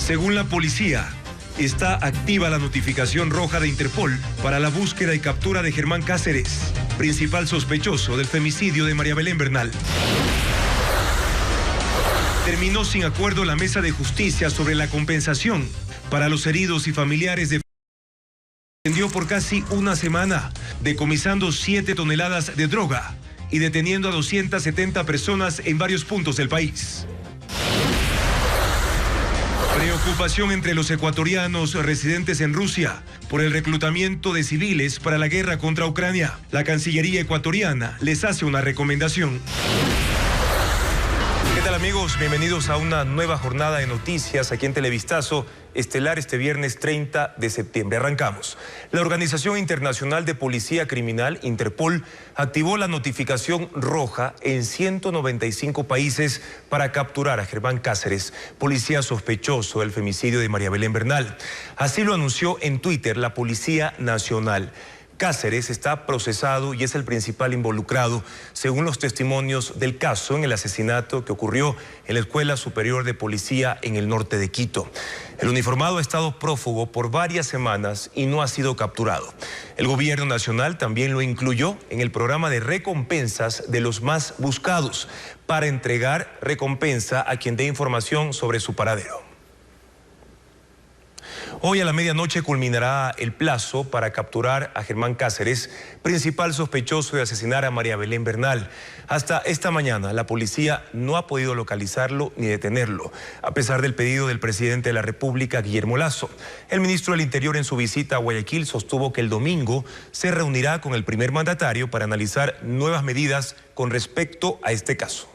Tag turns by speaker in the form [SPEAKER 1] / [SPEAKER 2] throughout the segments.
[SPEAKER 1] Según la policía, está activa la notificación roja de Interpol para la búsqueda y captura de Germán Cáceres, principal sospechoso del femicidio de María Belén Bernal. Terminó sin acuerdo la mesa de justicia sobre la compensación para los heridos y familiares de extendió por casi una semana, decomisando 7 toneladas de droga y deteniendo a 270 personas en varios puntos del país. Preocupación entre los ecuatorianos residentes en Rusia por el reclutamiento de civiles para la guerra contra Ucrania. La Cancillería ecuatoriana les hace una recomendación. ¿Qué tal, amigos? Bienvenidos a una nueva jornada de noticias aquí en Televistazo Estelar este viernes 30 de septiembre. Arrancamos. La Organización Internacional de Policía Criminal, Interpol, activó la notificación roja en 195 países para capturar a Germán Cáceres, policía sospechoso del femicidio de María Belén Bernal. Así lo anunció en Twitter la Policía Nacional. Cáceres está procesado y es el principal involucrado, según los testimonios del caso en el asesinato que ocurrió en la Escuela Superior de Policía en el norte de Quito. El uniformado ha estado prófugo por varias semanas y no ha sido capturado. El gobierno nacional también lo incluyó en el programa de recompensas de los más buscados para entregar recompensa a quien dé información sobre su paradero. Hoy a la medianoche culminará el plazo para capturar a Germán Cáceres, principal sospechoso de asesinar a María Belén Bernal. Hasta esta mañana la policía no ha podido localizarlo ni detenerlo, a pesar del pedido del presidente de la República, Guillermo Lasso. El ministro del Interior en su visita a Guayaquil sostuvo que el domingo se reunirá con el primer mandatario para analizar nuevas medidas con respecto a este caso.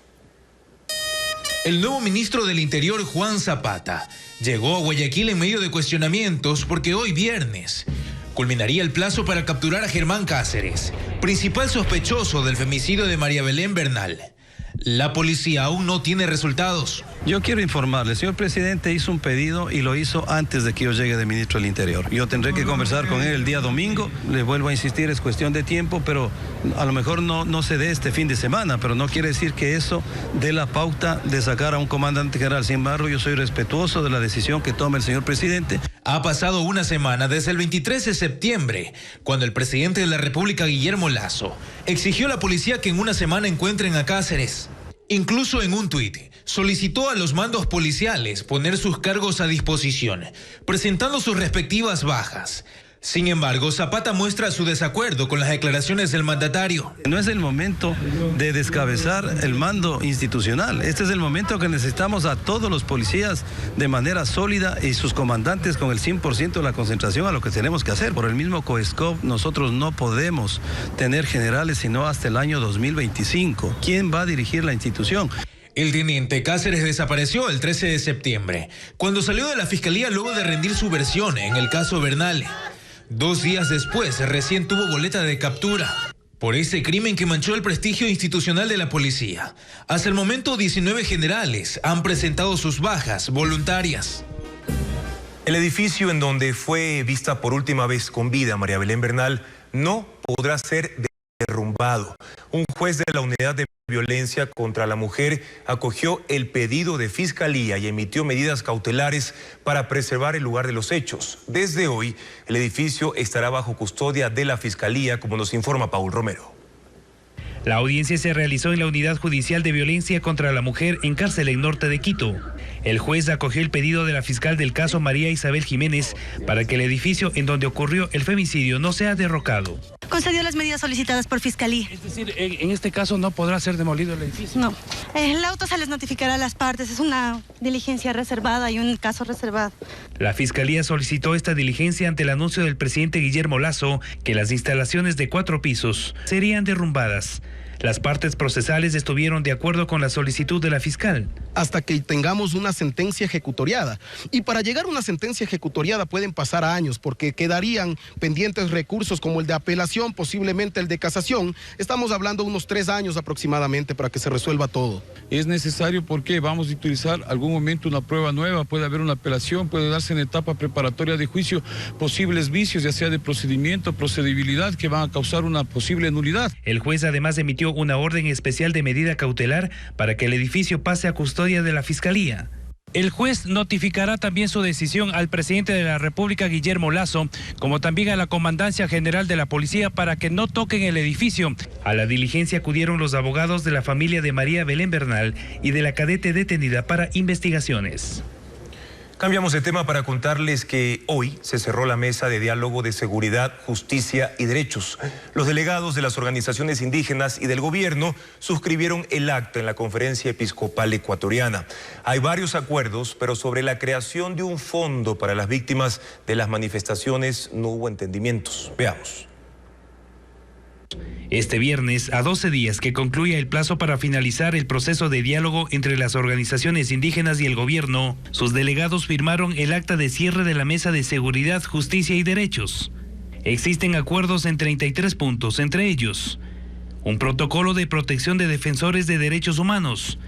[SPEAKER 2] El nuevo ministro del Interior, Juan Zapata, llegó a Guayaquil en medio de cuestionamientos porque hoy viernes culminaría el plazo para capturar a Germán Cáceres, principal sospechoso del femicidio de María Belén Bernal. La policía aún no tiene resultados.
[SPEAKER 3] Yo quiero informarle, el señor presidente hizo un pedido y lo hizo antes de que yo llegue de ministro del Interior. Yo tendré que conversar con él el día domingo. Le vuelvo a insistir, es cuestión de tiempo, pero a lo mejor no se dé este fin de semana, pero no quiere decir que eso dé la pauta de sacar a un comandante general. Sin embargo, yo soy respetuoso de la decisión que tome el señor presidente.
[SPEAKER 2] Ha pasado una semana desde el 23 de septiembre, cuando el presidente de la República, Guillermo Lasso, exigió a la policía que en una semana encuentren a Cáceres. Incluso en un tuit, solicitó a los mandos policiales poner sus cargos a disposición, presentando sus respectivas bajas. Sin embargo, Zapata muestra su desacuerdo con las declaraciones del mandatario.
[SPEAKER 3] No es el momento de descabezar el mando institucional. Este es el momento que necesitamos a todos los policías de manera sólida y sus comandantes con el 100% de la concentración a lo que tenemos que hacer. Por el mismo COESCOP, nosotros no podemos tener generales sino hasta el año 2025. ¿Quién va a dirigir la institución?
[SPEAKER 2] El teniente Cáceres desapareció el 13 de septiembre, cuando salió de la fiscalía luego de rendir su versión en el caso Bernal. 2 días después, recién tuvo boleta de captura por ese crimen que manchó el prestigio institucional de la policía. Hasta el momento, 19 generales han presentado sus bajas voluntarias.
[SPEAKER 1] El edificio en donde fue vista por última vez con vida María Belén Bernal no podrá ser derrumbado. Un juez de la Unidad de Violencia contra la Mujer acogió el pedido de Fiscalía y emitió medidas cautelares para preservar el lugar de los hechos. Desde hoy, el edificio estará bajo custodia de la Fiscalía, como nos informa Paul Romero.
[SPEAKER 4] La audiencia se realizó en la Unidad Judicial de Violencia contra la Mujer en Cárcel en Norte de Quito. El juez acogió el pedido de la fiscal del caso María Isabel Jiménez para que el edificio en donde ocurrió el femicidio no sea derrocado.
[SPEAKER 5] Concedió las medidas solicitadas por Fiscalía.
[SPEAKER 6] Es decir, en este caso no podrá ser demolido el edificio.
[SPEAKER 5] No, el auto se les notificará a las partes, es una diligencia reservada y un caso reservado.
[SPEAKER 4] La Fiscalía solicitó esta diligencia ante el anuncio del presidente Guillermo Lasso que las instalaciones de 4 pisos serían derrumbadas. Las partes procesales estuvieron de acuerdo con la solicitud de la fiscal.
[SPEAKER 7] Hasta que tengamos una sentencia ejecutoriada. Y para llegar a una sentencia ejecutoriada pueden pasar años, porque quedarían pendientes recursos como el de apelación, posiblemente el de casación. Estamos hablando de unos 3 años aproximadamente para que se resuelva todo.
[SPEAKER 6] Es necesario porque vamos a utilizar algún momento una prueba nueva, puede haber una apelación, puede darse en etapa preparatoria de juicio posibles vicios, ya sea de procedimiento, procedibilidad, que van a causar una posible nulidad.
[SPEAKER 4] El juez además emitió una orden especial de medida cautelar para que el edificio pase a custodia de la Fiscalía. El juez notificará también su decisión al presidente de la República, Guillermo Lasso, como también a la Comandancia General de la Policía para que no toquen el edificio. A la diligencia acudieron los abogados de la familia de María Belén Bernal y de la cadete detenida para investigaciones.
[SPEAKER 1] Cambiamos de tema para contarles que hoy se cerró la mesa de diálogo de seguridad, justicia y derechos. Los delegados de las organizaciones indígenas y del gobierno suscribieron el acta en la Conferencia Episcopal Ecuatoriana. Hay varios acuerdos, pero sobre la creación de un fondo para las víctimas de las manifestaciones no hubo entendimientos. Veamos.
[SPEAKER 4] Este viernes, a 12 días que concluya el plazo para finalizar el proceso de diálogo entre las organizaciones indígenas y el gobierno, sus delegados firmaron el acta de cierre de la Mesa de Seguridad, Justicia y Derechos. Existen acuerdos en 33 puntos, entre ellos: un protocolo de protección de defensores de derechos humanos,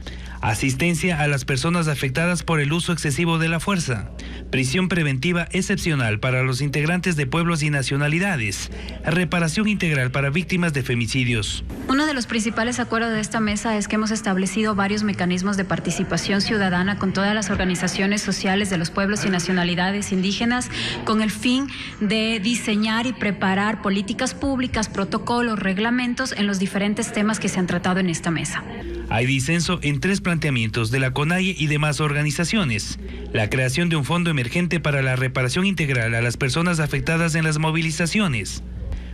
[SPEAKER 4] asistencia a las personas afectadas por el uso excesivo de la fuerza, prisión preventiva excepcional para los integrantes de pueblos y nacionalidades, reparación integral para víctimas de femicidios.
[SPEAKER 8] Uno de los principales acuerdos de esta mesa es que hemos establecido varios mecanismos de participación ciudadana con todas las organizaciones sociales de los pueblos y nacionalidades indígenas con el fin de diseñar y preparar políticas públicas, protocolos, reglamentos en los diferentes temas que se han tratado en esta mesa.
[SPEAKER 4] Hay disenso en 3 planteamientos de la CONAIE y demás organizaciones: la creación de un fondo emergente para la reparación integral a las personas afectadas en las movilizaciones,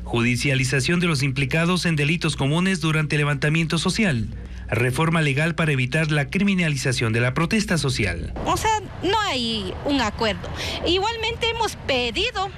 [SPEAKER 4] judicialización de los implicados en delitos comunes durante el levantamiento social, reforma legal para evitar la criminalización de la protesta social.
[SPEAKER 9] O sea, no hay un acuerdo. Igualmente hemos pedido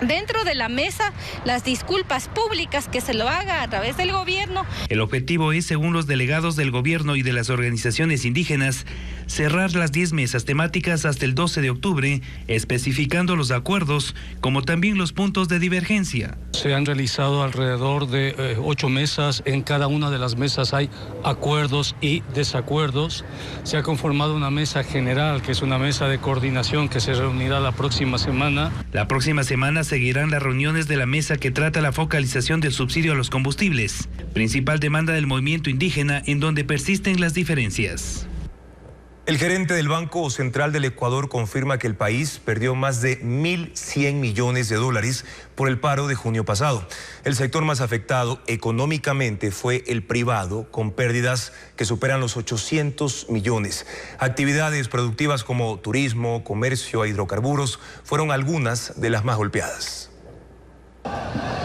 [SPEAKER 9] dentro de la mesa las disculpas públicas, que se lo haga a través del gobierno.
[SPEAKER 4] El objetivo es, según los delegados del gobierno y de las organizaciones indígenas, cerrar las 10 mesas temáticas hasta el 12 de octubre, especificando los acuerdos como también los puntos de divergencia.
[SPEAKER 3] Se han realizado alrededor de 8 mesas. En cada una de las mesas hay acuerdos y desacuerdos. Se ha conformado una mesa general, que es una mesa de coordinación que se reunirá la próxima semana.
[SPEAKER 4] La próxima semana seguirán las reuniones de la mesa que trata la focalización del subsidio a los combustibles, principal demanda del movimiento indígena en donde persisten las diferencias.
[SPEAKER 1] El gerente del Banco Central del Ecuador confirma que el país perdió más de 1.100 millones de dólares por el paro de junio pasado. El sector más afectado económicamente fue el privado, con pérdidas que superan los 800 millones. Actividades productivas como turismo, comercio e hidrocarburos fueron algunas de las más golpeadas.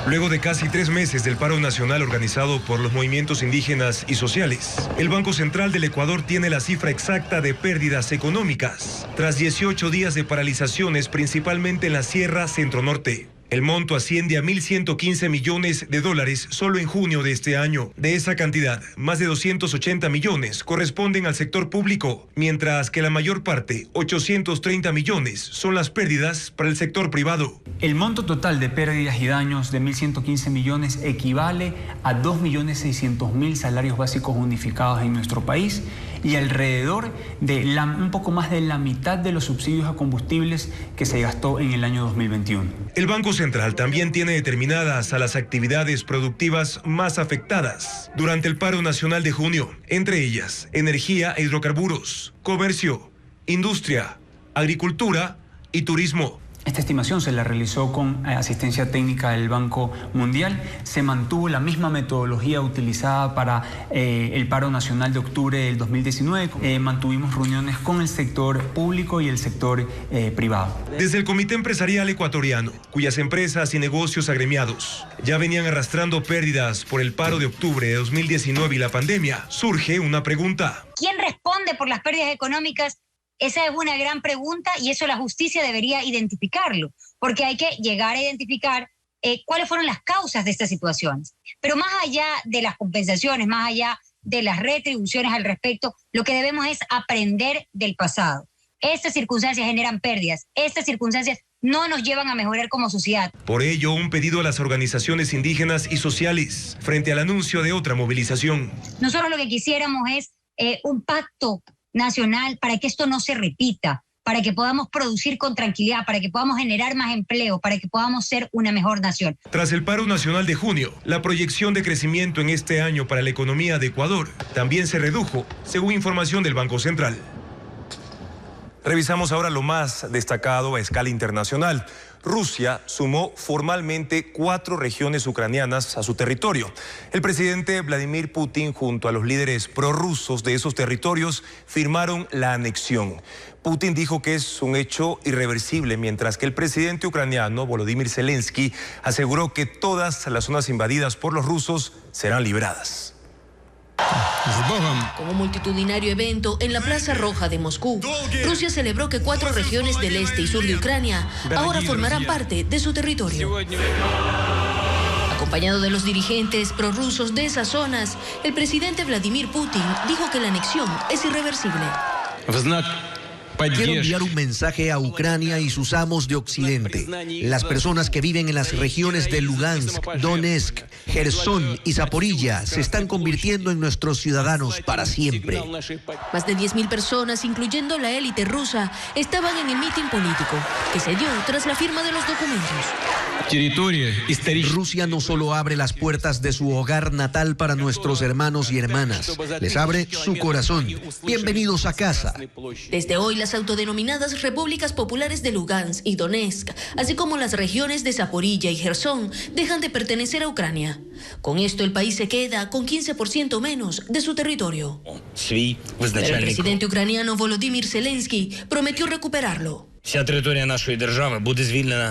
[SPEAKER 1] Luego de casi 3 meses del paro nacional organizado por los movimientos indígenas y sociales, el Banco Central del Ecuador tiene la cifra exacta de pérdidas económicas, tras 18 días de paralizaciones principalmente en la Sierra Centro-Norte. El monto asciende a 1.115 millones de dólares solo en junio de este año. De esa cantidad, más de 280 millones corresponden al sector público, mientras que la mayor parte, 830 millones, son las pérdidas para el sector privado.
[SPEAKER 10] El monto total de pérdidas y daños de 1.115 millones equivale a 2.600.000 salarios básicos unificados en nuestro país y alrededor de un poco más de la mitad de los subsidios a combustibles que se gastó en el año 2021.
[SPEAKER 1] El Banco Central también tiene determinadas a las actividades productivas más afectadas durante el paro nacional de junio, entre ellas energía e hidrocarburos, comercio, industria, agricultura y turismo.
[SPEAKER 10] Esta estimación se la realizó con asistencia técnica del Banco Mundial. Se mantuvo la misma metodología utilizada para el paro nacional de octubre del 2019. Mantuvimos reuniones con el sector público y el sector privado.
[SPEAKER 1] Desde el Comité Empresarial Ecuatoriano, cuyas empresas y negocios agremiados ya venían arrastrando pérdidas por el paro de octubre de 2019 y la pandemia, surge una pregunta.
[SPEAKER 11] ¿Quién responde por las pérdidas económicas? Esa es una gran pregunta y eso la justicia debería identificarlo, porque hay que llegar a identificar cuáles fueron las causas de estas situaciones. Pero más allá de las compensaciones, más allá de las retribuciones al respecto, lo que debemos es aprender del pasado. Estas circunstancias generan pérdidas, estas circunstancias no nos llevan a mejorar como sociedad.
[SPEAKER 1] Por ello, un pedido a las organizaciones indígenas y sociales frente al anuncio de otra movilización.
[SPEAKER 11] Nosotros lo que quisiéramos es un pacto nacional para que esto no se repita, para que podamos producir con tranquilidad, para que podamos generar más empleo, para que podamos ser una mejor nación.
[SPEAKER 1] Tras el paro nacional de junio, la proyección de crecimiento en este año para la economía de Ecuador también se redujo, según información del Banco Central. Revisamos ahora lo más destacado a escala internacional. Rusia sumó formalmente 4 regiones ucranianas a su territorio. El presidente Vladimir Putin junto a los líderes prorrusos de esos territorios firmaron la anexión. Putin dijo que es un hecho irreversible, mientras que el presidente ucraniano Volodymyr Zelensky aseguró que todas las zonas invadidas por los rusos serán liberadas.
[SPEAKER 12] Como multitudinario evento en la Plaza Roja de Moscú, Rusia celebró que 4 regiones del este y sur de Ucrania ahora formarán parte de su territorio. Acompañado de los dirigentes prorrusos de esas zonas, el presidente Vladimir Putin dijo que la anexión es irreversible.
[SPEAKER 13] Quiero enviar un mensaje a Ucrania y sus amos de Occidente. Las personas que viven en las regiones de Lugansk, Donetsk, Gerson y Zaporilla se están convirtiendo en nuestros ciudadanos para siempre.
[SPEAKER 12] Más de 10.000 personas, incluyendo la élite rusa, estaban en el mitin político, que se dio tras la firma de los documentos.
[SPEAKER 13] Rusia no solo abre las puertas de su hogar natal para nuestros hermanos y hermanas, les abre su corazón. Bienvenidos a casa.
[SPEAKER 12] Desde hoy, las autodenominadas repúblicas populares de Lugansk y Donetsk, así como las regiones de Zaporilla y Gerson, dejan de pertenecer a Ucrania. Con esto, el país se queda con 15% menos de su territorio. Pero el presidente ucraniano Volodymyr Zelensky prometió recuperarlo.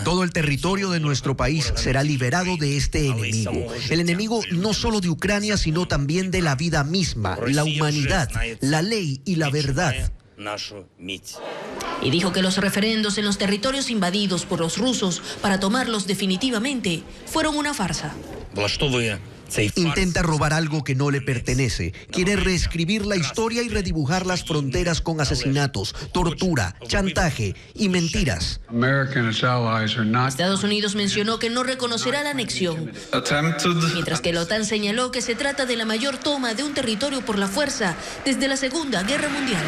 [SPEAKER 13] Todo el territorio de nuestro país será liberado de este enemigo. El enemigo no solo de Ucrania, sino también de la vida misma, la humanidad, la ley y la verdad.
[SPEAKER 12] Y dijo que los referendos en los territorios invadidos por los rusos para tomarlos definitivamente fueron una farsa.
[SPEAKER 13] Intenta robar algo que no le pertenece. Quiere reescribir la historia y redibujar las fronteras con asesinatos, tortura, chantaje y mentiras.
[SPEAKER 12] Estados Unidos mencionó que no reconocerá la anexión, mientras que la OTAN señaló que se trata de la mayor toma de un territorio por la fuerza desde la Segunda Guerra Mundial.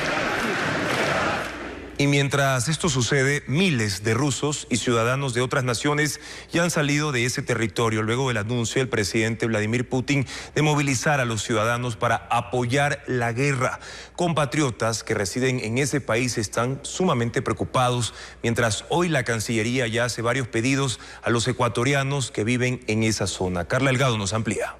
[SPEAKER 1] Y mientras esto sucede, miles de rusos y ciudadanos de otras naciones ya han salido de ese territorio luego del anuncio del presidente Vladimir Putin de movilizar a los ciudadanos para apoyar la guerra. Compatriotas que residen en ese país están sumamente preocupados, mientras hoy la Cancillería ya hace varios pedidos a los ecuatorianos que viven en esa zona. Carla Delgado nos amplía.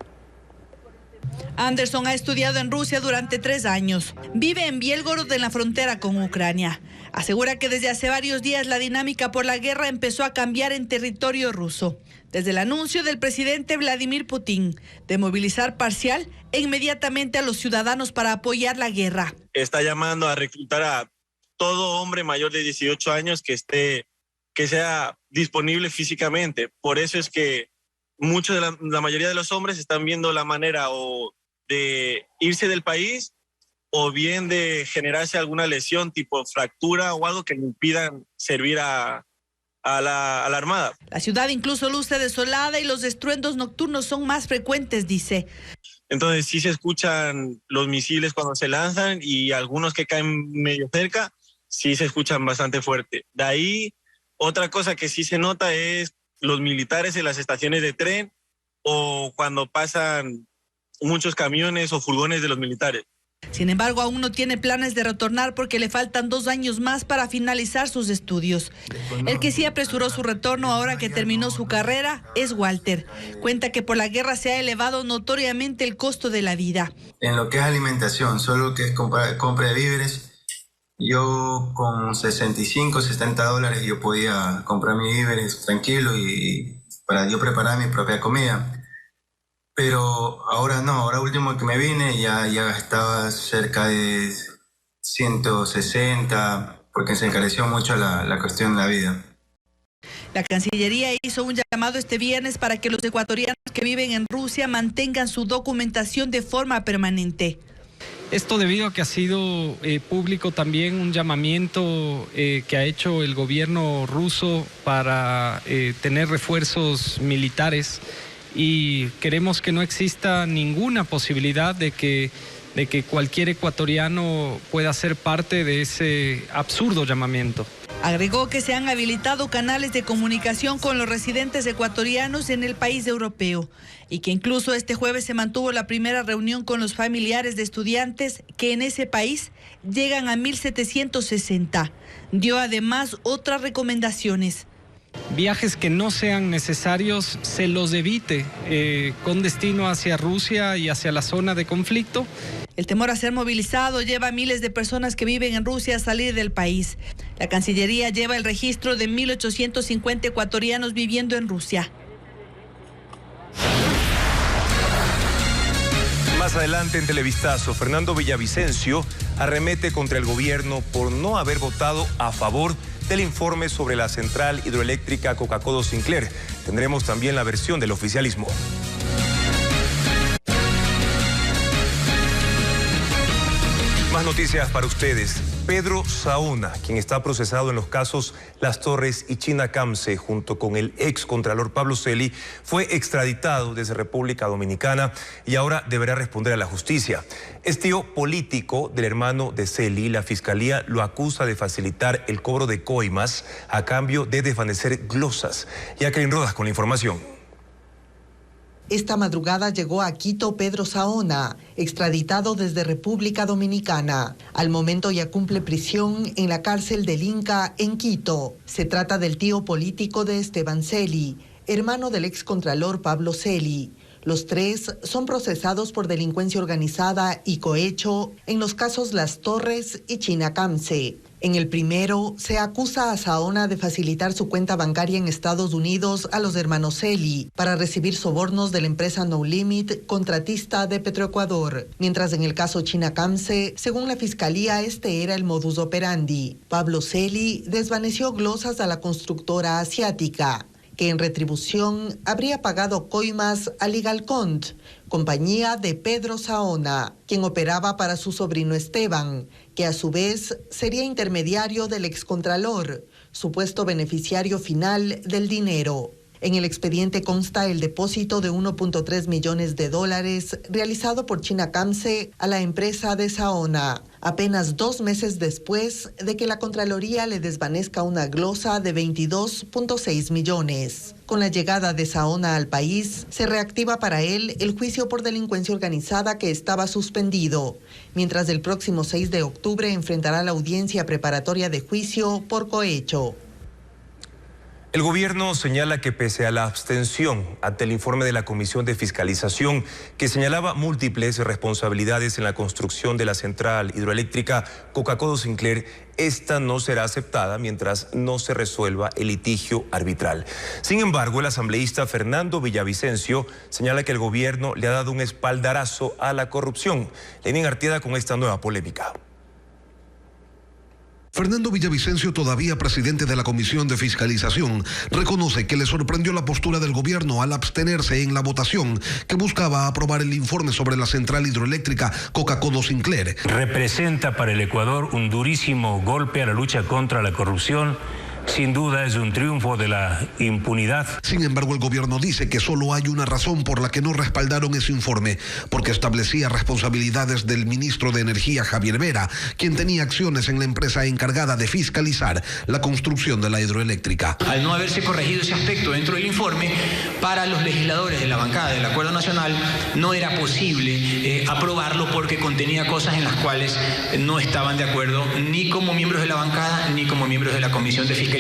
[SPEAKER 14] Anderson ha estudiado en Rusia durante 3 años. Vive en Bielgorod, en la frontera con Ucrania. Asegura que desde hace varios días la dinámica por la guerra empezó a cambiar en territorio ruso. Desde el anuncio del presidente Vladimir Putin de movilizar parcial e inmediatamente a los ciudadanos para apoyar la guerra.
[SPEAKER 15] Está llamando a reclutar a todo hombre mayor de 18 años que sea disponible físicamente. Por eso es que la mayoría de los hombres están viendo la manera o de irse del país o bien de generarse alguna lesión tipo fractura o algo que le impidan servir a la Armada.
[SPEAKER 14] La ciudad incluso luce desolada y los estruendos nocturnos son más frecuentes, dice.
[SPEAKER 15] Entonces sí se escuchan los misiles cuando se lanzan y algunos que caen medio cerca, sí se escuchan bastante fuerte. De ahí, otra cosa que sí se nota es los militares en las estaciones de tren o cuando pasan muchos camiones o furgones de los militares.
[SPEAKER 14] Sin embargo, aún no tiene planes de retornar porque le faltan 2 años más para finalizar sus estudios. El que sí apresuró su retorno ahora que terminó su carrera es Walter. Cuenta que por la guerra se ha elevado notoriamente el costo de la vida.
[SPEAKER 16] En lo que es alimentación, solo que es compra de víveres, yo con 65, 70 dólares yo podía comprar mis víveres tranquilo y para yo preparar mi propia comida. Pero ahora no, ahora último que me vine ya estaba cerca de 160 porque se encareció mucho la cuestión de la vida.
[SPEAKER 14] La Cancillería hizo un llamado este viernes para que los ecuatorianos que viven en Rusia mantengan su documentación de forma permanente.
[SPEAKER 17] Esto debido a que ha sido público también un llamamiento que ha hecho el gobierno ruso para tener refuerzos militares y queremos que no exista ninguna posibilidad de que cualquier ecuatoriano pueda ser parte de ese absurdo llamamiento.
[SPEAKER 14] Agregó que se han habilitado canales de comunicación con los residentes ecuatorianos en el país europeo y que incluso este jueves se mantuvo la primera reunión con los familiares de estudiantes que en ese país llegan a 1.760. Dio además otras recomendaciones.
[SPEAKER 17] Viajes que no sean necesarios se los evite con destino hacia Rusia y hacia la zona de conflicto.
[SPEAKER 14] El temor a ser movilizado lleva a miles de personas que viven en Rusia a salir del país. La Cancillería lleva el registro de 1.850 ecuatorianos viviendo en Rusia.
[SPEAKER 1] Más adelante en Televistazo, Fernando Villavicencio arremete contra el gobierno por no haber votado a favor del informe sobre la central hidroeléctrica Coca-Codo Sinclair. Tendremos también la versión del oficialismo. Más noticias para ustedes. Pedro Saona, quien está procesado en los casos Las Torres y China Camce, junto con el ex contralor Pablo Celi, fue extraditado desde República Dominicana y ahora deberá responder a la justicia. Es tío político del hermano de Celi. La fiscalía lo acusa de facilitar el cobro de coimas a cambio de desvanecer glosas. Jacqueline Rodas con la información.
[SPEAKER 18] Esta madrugada llegó a Quito Pedro Saona, extraditado desde República Dominicana. Al momento ya cumple prisión en la cárcel del Inca en Quito. Se trata del tío político de Esteban Celi, hermano del excontralor Pablo Celi. Los tres son procesados por delincuencia organizada y cohecho en los casos Las Torres y China Camce. En el primero, se acusa a Saona de facilitar su cuenta bancaria en Estados Unidos a los hermanos Celi para recibir sobornos de la empresa No Limit, contratista de Petroecuador. Mientras en el caso China Camce, según la fiscalía, este era el modus operandi. Pablo Celi desvaneció glosas a la constructora asiática, que en retribución habría pagado coimas a Ligalcont, compañía de Pedro Saona, quien operaba para su sobrino Esteban, que a su vez sería intermediario del excontralor, supuesto beneficiario final del dinero. En el expediente consta el depósito de $1.3 millones realizado por China Camce a la empresa de Saona, apenas 2 meses después de que la Contraloría le desvanezca una glosa de 22.6 millones. Con la llegada de Saona al país, se reactiva para él el juicio por delincuencia organizada que estaba suspendido, mientras el próximo 6 de octubre enfrentará la audiencia preparatoria de juicio por cohecho.
[SPEAKER 1] El gobierno señala que pese a la abstención ante el informe de la Comisión de Fiscalización que señalaba múltiples responsabilidades en la construcción de la central hidroeléctrica Coca-Codo Sinclair, esta no será aceptada mientras no se resuelva el litigio arbitral. Sin embargo, el asambleísta Fernando Villavicencio señala que el gobierno le ha dado un espaldarazo a la corrupción. Lenín Artieda con esta nueva polémica.
[SPEAKER 19] Fernando Villavicencio, todavía presidente de la Comisión de Fiscalización, reconoce que le sorprendió la postura del gobierno al abstenerse en la votación que buscaba aprobar el informe sobre la central hidroeléctrica Coca-Codo Sinclair.
[SPEAKER 20] Representa para el Ecuador un durísimo golpe a la lucha contra la corrupción. Sin duda es un triunfo de la impunidad.
[SPEAKER 19] Sin embargo, el gobierno dice que solo hay una razón por la que no respaldaron ese informe, porque establecía responsabilidades del ministro de Energía, Javier Vera, quien tenía acciones en la empresa encargada de fiscalizar la construcción de la hidroeléctrica.
[SPEAKER 21] Al no haberse corregido ese aspecto dentro del informe, para los legisladores de la bancada del Acuerdo Nacional no era posible aprobarlo porque contenía cosas en las cuales no estaban de acuerdo ni como miembros de la bancada ni como miembros de la Comisión de Fiscalización.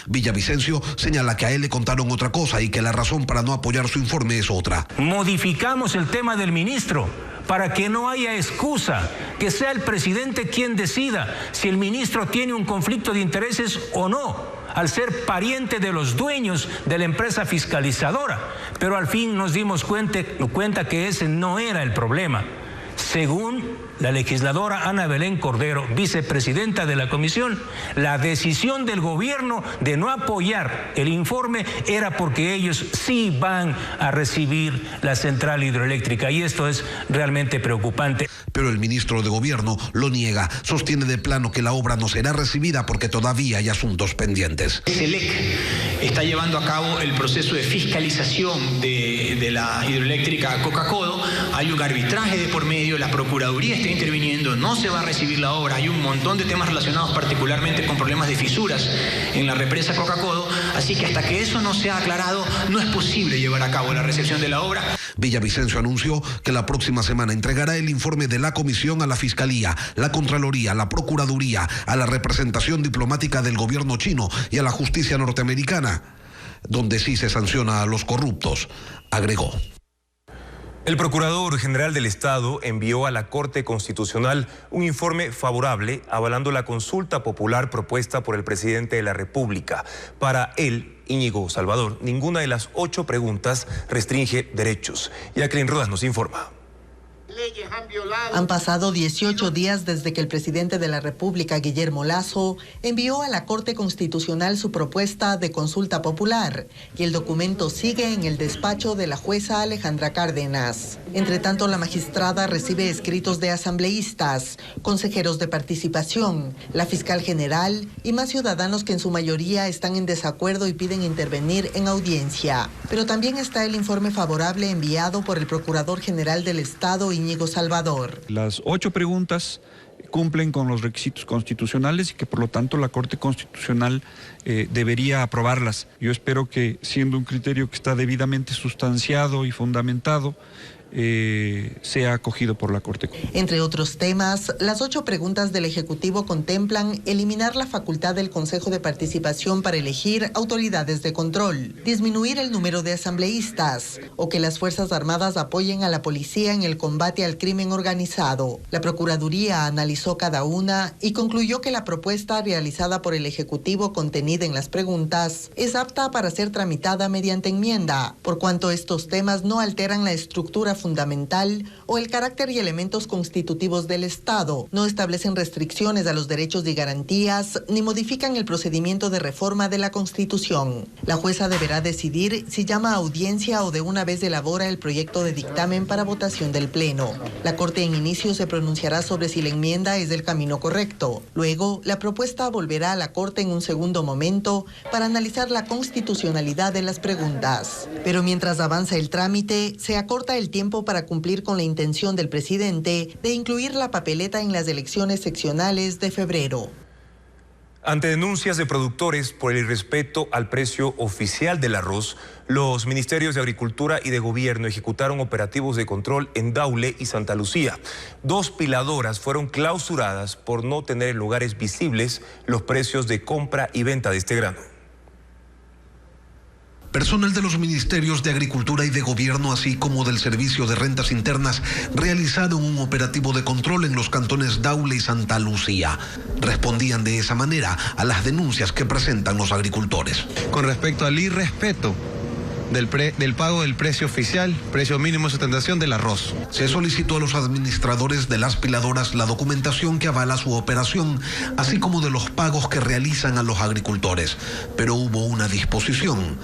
[SPEAKER 19] Villavicencio señala que a él le contaron otra cosa y que la razón para no apoyar su informe es otra.
[SPEAKER 20] Modificamos el tema del ministro para que no haya excusa, que sea el presidente quien decida si el ministro tiene un conflicto de intereses o no, al ser pariente de los dueños de la empresa fiscalizadora. Pero al fin nos dimos cuenta que ese no era el problema. Según la legisladora Ana Belén Cordero, vicepresidenta de la comisión, la decisión del gobierno de no apoyar el informe era porque ellos sí van a recibir la central hidroeléctrica y esto es realmente preocupante.
[SPEAKER 19] Pero el ministro de Gobierno lo niega, sostiene de plano que la obra no será recibida porque todavía hay asuntos pendientes.
[SPEAKER 21] SELEC está llevando a cabo el proceso de fiscalización de de la hidroeléctrica Coca-Codo. Hay un arbitraje de por medio, la Procuraduría está interviniendo, no se va a recibir la obra. Hay un montón de temas relacionados particularmente con problemas de fisuras en la represa Coca-Codo. Así que hasta que eso no sea aclarado, no es posible llevar a cabo la recepción de la obra.
[SPEAKER 19] Villavicencio anunció que la próxima semana entregará el informe de la comisión a la Fiscalía, la Contraloría, la Procuraduría, a la representación diplomática del gobierno chino y a la justicia norteamericana, donde sí se sanciona a los corruptos, agregó.
[SPEAKER 1] El Procurador General del Estado envió a la Corte Constitucional un informe favorable avalando la consulta popular propuesta por el presidente de la República. Para él, Íñigo Salvador, ninguna de las 8 preguntas restringe derechos. Jacqueline Rodas nos informa.
[SPEAKER 18] Han pasado 18 días desde que el presidente de la República, Guillermo Lasso, envió a la Corte Constitucional su propuesta de consulta popular y el documento sigue en el despacho de la jueza Alejandra Cárdenas. Entre tanto, la magistrada recibe escritos de asambleístas, consejeros de participación, la fiscal general y más ciudadanos que en su mayoría están en desacuerdo y piden intervenir en audiencia. Pero también está el informe favorable enviado por el Procurador General del Estado, Íñigo Salvador.
[SPEAKER 2] Las 8 preguntas cumplen con los requisitos constitucionales y que por lo tanto la Corte Constitucional debería aprobarlas. Yo espero que, siendo un criterio que está debidamente sustanciado y fundamentado, sea acogido por la Corte.
[SPEAKER 18] Entre otros temas, las 8 preguntas del Ejecutivo contemplan eliminar la facultad del Consejo de Participación para elegir autoridades de control, disminuir el número de asambleístas o que las Fuerzas Armadas apoyen a la policía en el combate al crimen organizado. La Procuraduría analizó cada una y concluyó que la propuesta realizada por el Ejecutivo contenida en las preguntas es apta para ser tramitada mediante enmienda, por cuanto estos temas no alteran la estructura fundamental o el carácter y elementos constitutivos del Estado, no establecen restricciones a los derechos y garantías, ni modifican el procedimiento de reforma de la Constitución. La jueza deberá decidir si llama a audiencia o de una vez elabora el proyecto de dictamen para votación del Pleno. La Corte en inicio se pronunciará sobre si la enmienda es el camino correcto. Luego, la propuesta volverá a la Corte en un segundo momento para analizar la constitucionalidad de las preguntas. Pero mientras avanza el trámite, se acorta el tiempo para cumplir con la intención del presidente de incluir la papeleta en las elecciones seccionales de febrero.
[SPEAKER 1] Ante denuncias de productores por el irrespeto al precio oficial del arroz, los ministerios de Agricultura y de Gobierno ejecutaron operativos de control en Daule y Santa Lucía. 2 piladoras fueron clausuradas por no tener en lugares visibles los precios de compra y venta de este grano.
[SPEAKER 19] Personal de los Ministerios de Agricultura y de Gobierno, así como del Servicio de Rentas Internas, realizaron un operativo de control en los cantones Daule y Santa Lucía. Respondían de esa manera a las denuncias que presentan los agricultores.
[SPEAKER 22] Con respecto al irrespeto del pago del precio oficial, precio mínimo de sustentación del arroz.
[SPEAKER 19] Se solicitó a los administradores de las piladoras la documentación que avala su operación, así como de los pagos que realizan a los agricultores, pero hubo una disposición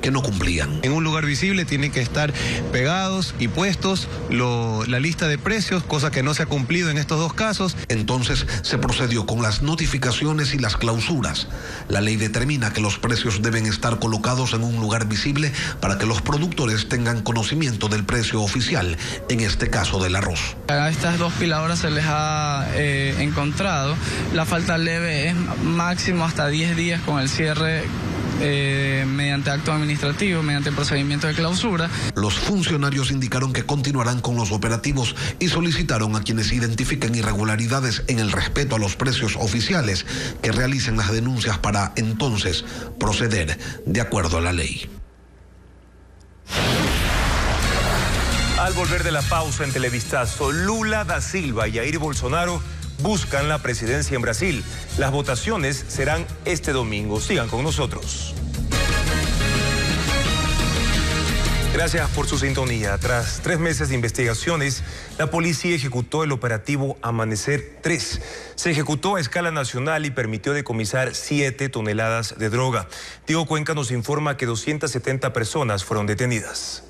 [SPEAKER 19] que no cumplían.
[SPEAKER 22] En un lugar visible tienen que estar pegados y puestos la lista de precios, cosa que no se ha cumplido en estos 2 casos.
[SPEAKER 19] Entonces se procedió con las notificaciones y las clausuras. La ley determina que los precios deben estar colocados en un lugar visible para que los productores tengan conocimiento del precio oficial, en este caso del arroz.
[SPEAKER 23] A estas 2 piladoras se les ha encontrado la falta leve, es máximo hasta 10 días con el cierre mediante acto administrativo, mediante el procedimiento de clausura.
[SPEAKER 19] Los funcionarios indicaron que continuarán con los operativos y solicitaron a quienes identifiquen irregularidades en el respeto a los precios oficiales que realicen las denuncias para entonces proceder de acuerdo a la ley.
[SPEAKER 1] Al volver de la pausa en Televistazo, Lula da Silva y Jair Bolsonaro buscan la presidencia en Brasil. Las votaciones serán este domingo. Sigan con nosotros. Gracias por su sintonía. Tras 3 meses de investigaciones, la policía ejecutó el operativo Amanecer 3. Se ejecutó a escala nacional y permitió decomisar 7 toneladas de droga. Diego Cuenca nos informa que 270 personas fueron detenidas.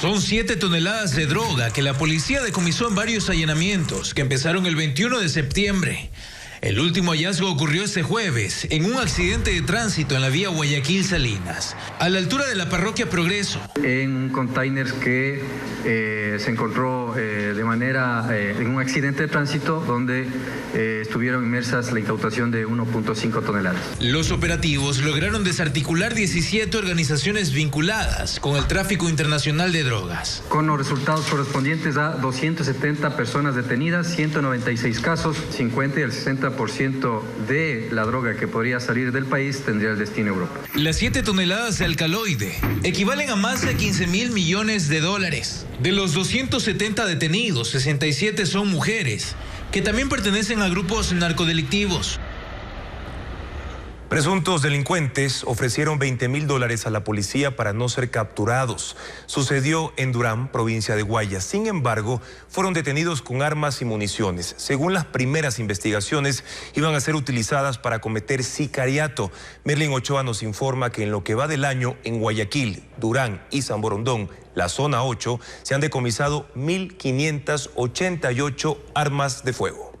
[SPEAKER 24] Son 7 toneladas de droga que la policía decomisó en varios allanamientos que empezaron el 21 de septiembre. El último hallazgo ocurrió este jueves en un accidente de tránsito en la vía Guayaquil-Salinas, a la altura de la parroquia Progreso.
[SPEAKER 5] En un container que se encontró en un accidente de tránsito donde estuvieron inmersas la incautación de 1.5 toneladas.
[SPEAKER 24] Los operativos lograron desarticular 17 organizaciones vinculadas con el tráfico internacional de drogas.
[SPEAKER 5] Con los resultados correspondientes a 270 personas detenidas, 196 casos, 50 y el 60% de la droga que podría salir del país tendría el destino a Europa.
[SPEAKER 24] Las 7 toneladas de alcaloide equivalen a más de 15.000 millones de dólares. De los 270 detenidos, 67 son mujeres, que también pertenecen a grupos narcodelictivos.
[SPEAKER 1] Presuntos delincuentes ofrecieron $20.000 a la policía para no ser capturados. Sucedió en Durán, provincia de Guayas. Sin embargo, fueron detenidos con armas y municiones. Según las primeras investigaciones, iban a ser utilizadas para cometer sicariato. Merlin Ochoa nos informa que en lo que va del año, en Guayaquil, Durán y San Borondón, la zona 8, se han decomisado 1.588 armas de fuego.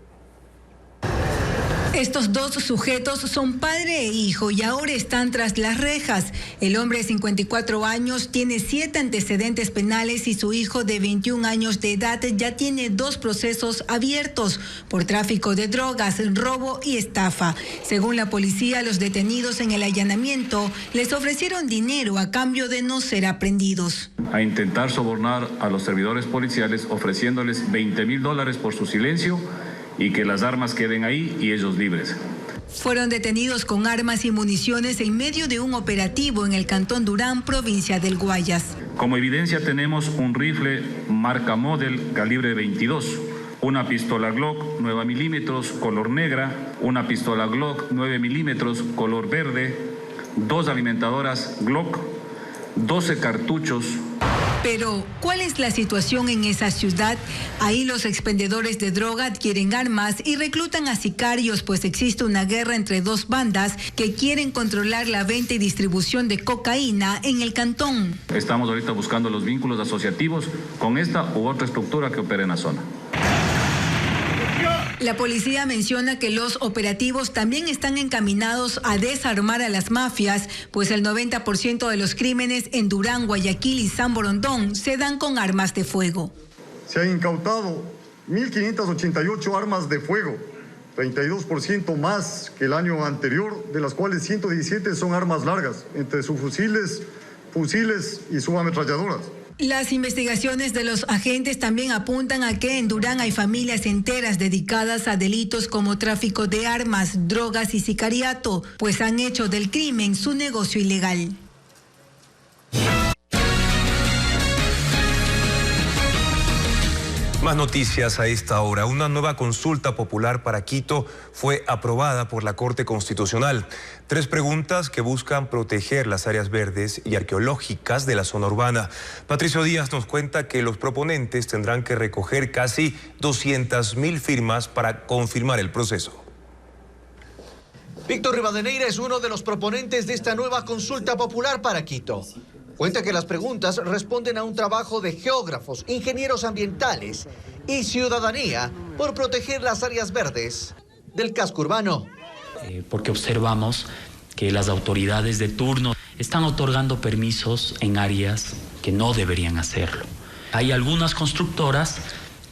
[SPEAKER 6] Estos dos sujetos son padre e hijo y ahora están tras las rejas. El hombre de 54 años tiene 7 antecedentes penales y su hijo de 21 años de edad ya tiene 2 procesos abiertos por tráfico de drogas, robo y estafa. Según la policía, los detenidos en el allanamiento les ofrecieron dinero a cambio de no ser aprehendidos.
[SPEAKER 7] A intentar sobornar a los servidores policiales ofreciéndoles $20.000 por su silencio y que las armas queden ahí y ellos libres.
[SPEAKER 6] Fueron detenidos con armas y municiones en medio de un operativo en el cantón Durán, provincia del Guayas.
[SPEAKER 7] Como evidencia tenemos un rifle marca Model calibre 22, una pistola Glock 9 milímetros color negra, una pistola Glock 9 milímetros color verde, 2 alimentadoras Glock, 12 cartuchos.
[SPEAKER 6] Pero, ¿cuál es la situación en esa ciudad? Ahí los expendedores de droga adquieren armas y reclutan a sicarios, pues existe una guerra entre 2 bandas que quieren controlar la venta y distribución de cocaína en el cantón.
[SPEAKER 7] Estamos ahorita buscando los vínculos asociativos con esta u otra estructura que opere en la zona.
[SPEAKER 6] La policía menciona que los operativos también están encaminados a desarmar a las mafias, pues el 90% de los crímenes en Durán, Guayaquil y San Borondón se dan con armas de fuego.
[SPEAKER 8] Se han incautado 1.588 armas de fuego, 32% más que el año anterior, de las cuales 117 son armas largas, entre subfusiles, fusiles y subametralladoras.
[SPEAKER 6] Las investigaciones de los agentes también apuntan a que en Durán hay familias enteras dedicadas a delitos como tráfico de armas, drogas y sicariato, pues han hecho del crimen su negocio ilegal.
[SPEAKER 1] Más noticias a esta hora. Una nueva consulta popular para Quito fue aprobada por la Corte Constitucional. 3 preguntas que buscan proteger las áreas verdes y arqueológicas de la zona urbana. Patricio Díaz nos cuenta que los proponentes tendrán que recoger casi 200.000 firmas para confirmar el proceso.
[SPEAKER 25] Víctor Rivadeneira es uno de los proponentes de esta nueva consulta popular para Quito. Cuenta que las preguntas responden a un trabajo de geógrafos, ingenieros ambientales y ciudadanía por proteger las áreas verdes del casco urbano.
[SPEAKER 26] Porque observamos que las autoridades de turno están otorgando permisos en áreas que no deberían hacerlo. Hay algunas constructoras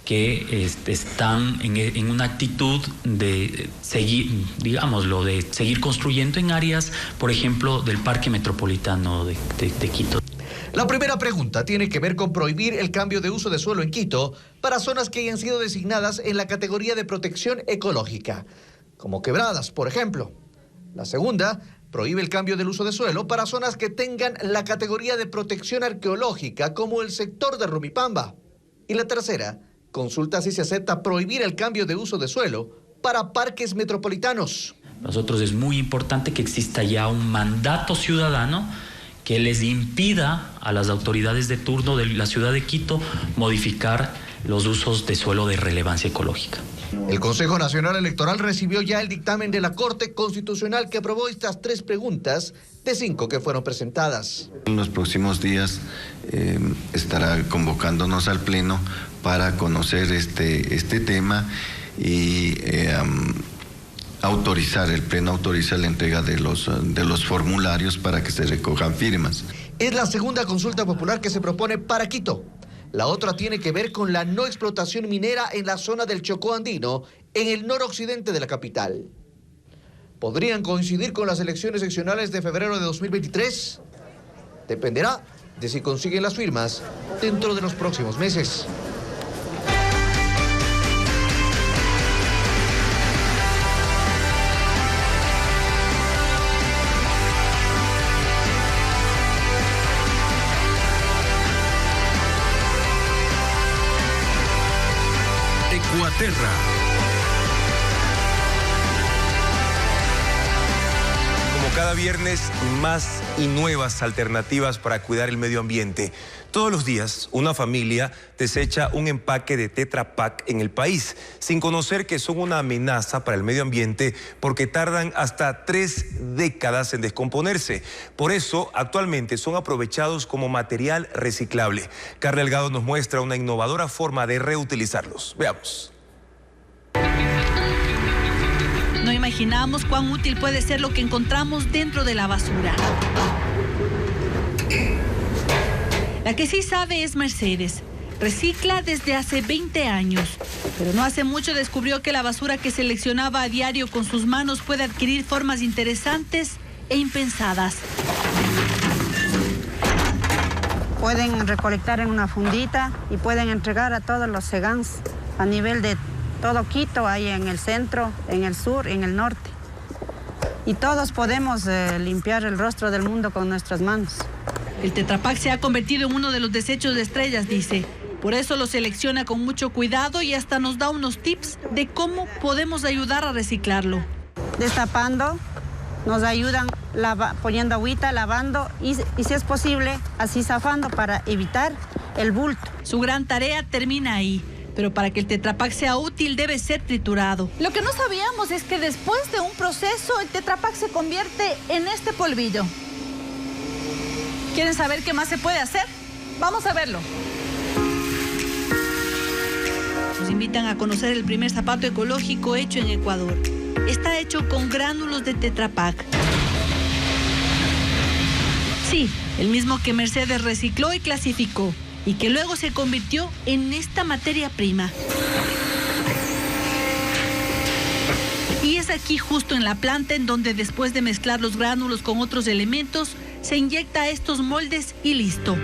[SPEAKER 26] que están en una actitud de seguir, digámoslo, de seguir construyendo en áreas, por ejemplo, del Parque Metropolitano de Quito.
[SPEAKER 25] La primera pregunta tiene que ver con prohibir el cambio de uso de suelo en Quito para zonas que hayan sido designadas en la categoría de protección ecológica, como quebradas, por ejemplo. La segunda prohíbe el cambio del uso de suelo para zonas que tengan la categoría de protección arqueológica, como el sector de Rumipamba. Y la tercera consulta si se acepta prohibir el cambio de uso de suelo para parques metropolitanos.
[SPEAKER 26] Nosotros es muy importante que exista ya un mandato ciudadano que les impida a las autoridades de turno de la ciudad de Quito modificar los usos de suelo de relevancia ecológica.
[SPEAKER 25] El Consejo Nacional Electoral recibió ya el dictamen de la Corte Constitucional que aprobó estas 3 preguntas de 5 que fueron presentadas.
[SPEAKER 27] En los próximos días estará convocándonos al Pleno para conocer este tema y el pleno autoriza la entrega de los formularios para que se recojan firmas.
[SPEAKER 25] Es la segunda consulta popular que se propone para Quito. La otra tiene que ver con la no explotación minera en la zona del Chocó andino, en el noroccidente de la capital. ¿Podrían coincidir con las elecciones seccionales de febrero de 2023? Dependerá de si consiguen las firmas dentro de los próximos meses.
[SPEAKER 3] Ecuaterra.
[SPEAKER 1] Como cada viernes, más y nuevas alternativas para cuidar el medio ambiente. Todos los días, una familia desecha un empaque de Tetra Pak en el país, sin conocer que son una amenaza para el medio ambiente porque tardan hasta 3 décadas en descomponerse. Por eso, actualmente son aprovechados como material reciclable. Carla Delgado nos muestra una innovadora forma de reutilizarlos. Veamos.
[SPEAKER 14] No imaginamos cuán útil puede ser lo que encontramos dentro de la basura. La que sí sabe es Mercedes. Recicla desde hace 20 años, pero no hace mucho descubrió que la basura que seleccionaba a diario con sus manos puede adquirir formas interesantes e impensadas.
[SPEAKER 4] Pueden recolectar en una fundita y pueden entregar a todos los segans a nivel de todo Quito, hay en el centro, en el sur, en el norte. Y todos podemos limpiar el rostro del mundo con nuestras manos.
[SPEAKER 14] El Tetra Pak se ha convertido en uno de los desechos de estrellas, dice. Por eso lo selecciona con mucho cuidado y hasta nos da unos tips de cómo podemos ayudar a reciclarlo.
[SPEAKER 4] Destapando, nos ayudan poniendo agüita, lavando y si es posible, así zafando para evitar el bulto.
[SPEAKER 14] Su gran tarea termina ahí. Pero para que el Tetra Pak sea útil debe ser triturado.
[SPEAKER 9] Lo que no sabíamos es que después de un proceso el Tetra Pak se convierte en este polvillo.
[SPEAKER 14] ¿Quieren saber qué más se puede hacer?
[SPEAKER 9] Vamos a verlo.
[SPEAKER 14] Nos invitan a conocer el primer zapato ecológico hecho en Ecuador. Está hecho con gránulos de Tetra Pak. Sí, el mismo que Mercedes recicló y clasificó, y que luego se convirtió en esta materia prima. Y es aquí justo en la planta en donde después de mezclar los gránulos con otros elementos, se inyecta estos moldes y listo.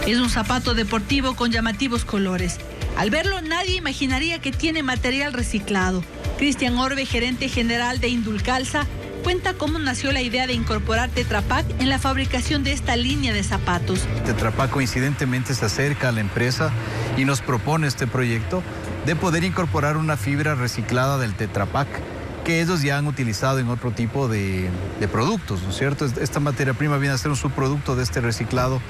[SPEAKER 14] Es un zapato deportivo con llamativos colores. Al verlo nadie imaginaría que tiene material reciclado. Cristian Orbe, gerente general de Indulcalza, cuenta cómo nació la idea de incorporar Tetra Pak en la fabricación de esta línea de zapatos.
[SPEAKER 22] Tetra Pak coincidentemente se acerca a la empresa y nos propone este proyecto de poder incorporar una fibra reciclada del Tetra Pak que ellos ya han utilizado en otro tipo de productos, ¿no es cierto? Esta materia prima viene a ser un subproducto de este reciclado.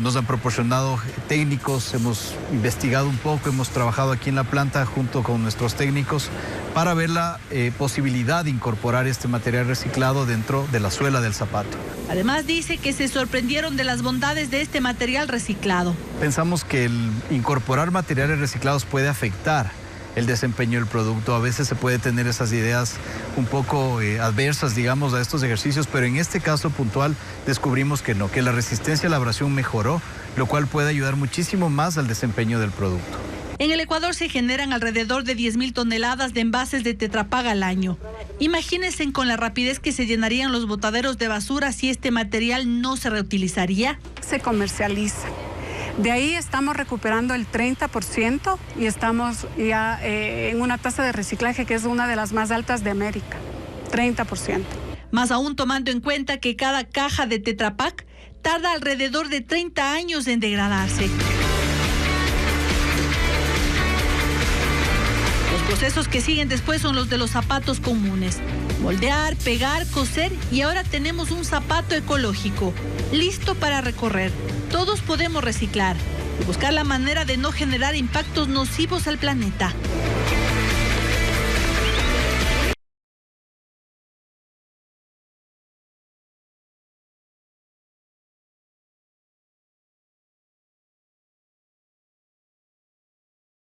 [SPEAKER 22] Nos han proporcionado técnicos, hemos investigado un poco, hemos trabajado aquí en la planta junto con nuestros técnicos para ver la posibilidad de incorporar este material reciclado dentro de la suela del zapato.
[SPEAKER 14] Además dice que se sorprendieron de las bondades de este material reciclado.
[SPEAKER 22] Pensamos que el incorporar materiales reciclados puede afectar el desempeño del producto. A veces se puede tener esas ideas un poco adversas, digamos, a estos ejercicios, pero en este caso puntual descubrimos que no, que la resistencia a la abrasión mejoró, lo cual puede ayudar muchísimo más al desempeño del producto.
[SPEAKER 14] En el Ecuador se generan alrededor de 10.000 toneladas de envases de Tetra Pak al año. Imagínense con la rapidez que se llenarían los botaderos de basura si este material no se reutilizaría.
[SPEAKER 10] Se comercializa. De ahí estamos recuperando el 30% y estamos ya en una tasa de reciclaje que es una de las más altas de América, 30%.
[SPEAKER 14] Más aún tomando en cuenta que cada caja de Tetra Pak tarda alrededor de 30 años en degradarse. Los procesos que siguen después son los de los zapatos comunes. Moldear, pegar, coser y ahora tenemos un zapato ecológico, listo para recorrer. Todos podemos reciclar y buscar la manera de no generar impactos nocivos al planeta.